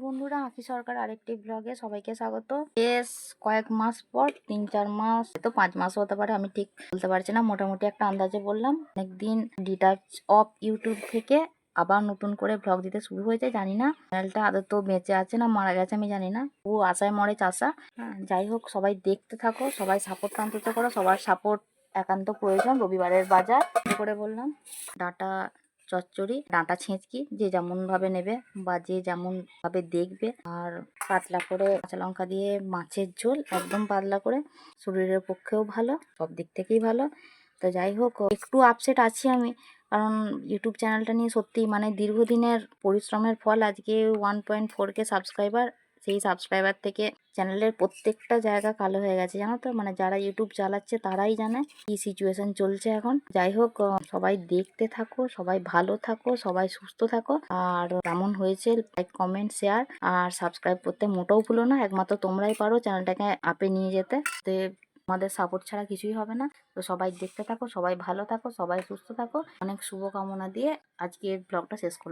বন্ধুরা, আঁখি সরকার আরেকটি ব্লগে সবাইকে স্বাগত। বেশ কয়েক মাস পর 3-4 মাস, তো 5 মাস হতে পারে, আমি ঠিক বলতে পারছি না, মোটামুটি একটা আন্দাজে বললাম। অনেকদিন ডিটাচ অফ ইউটিউব থেকে আবার নতুন করে ব্লগ দিতে শুরু হয়েছে। জানি না চ্যানেলটা আদৌ তো বেঁচে আছে না মারা গেছে, আমি জানি না। ও আশায় মরে চাষা। যাই হোক, সবাই দেখতে থাকো, সবাই সাপোর্ট টানতে করো, সবার সাপোর্ট একান্ত প্রয়োজন। রবিবারের বাজার করে বললাম, ডাটা চচ্চড়ি, ডাঁটা ছেঁচকি যে যেমন ভাবে নেবে বা যে যেমন ভাবে দেখবে। আর পাতলা করে কাঁচা লঙ্কা দিয়ে মাছের ঝোল, একদম পাতলা করে, শরীরের পক্ষেও ভালো, সব দিক থেকেই ভালো। তো যাই হোক, একটু আপসেট আছি আমি, কারণ ইউটিউব চ্যানেলটা নিয়ে সত্যি মানে দীর্ঘদিনের পরিশ্রমের ফল। আজকে 1.4K সাবস্ক্রাইবার, সেই সাবস্ক্রাইবার থেকে চ্যানেলের প্রত্যেকটা জায়গা কালো হয়ে গেছে, জানো তো। মানে যারা ইউটিউব চালাচ্ছে তারাই জানে কি সিচুয়েশন চলছে এখন। যাই হোক, সবাই দেখতে থাকো, সবাই ভালো থাকো, সবাই সুস্থ থাকো। আর কেমন হয়েছে লাইক, কমেন্ট, শেয়ার আর সাবস্ক্রাইব করতে মোটেও ভুলো না। একমাত্র তোমরাই পারো চ্যানেলটাকে আপে নিয়ে যেতে। আমাদের সাপোর্ট ছাড়া কিছুই হবে না। তো সবাই দেখতে থাকো, সবাই ভালো থাকো, সবাই সুস্থ থাকো। অনেক শুভকামনা দিয়ে আজকের ব্লগটা শেষ করলাম।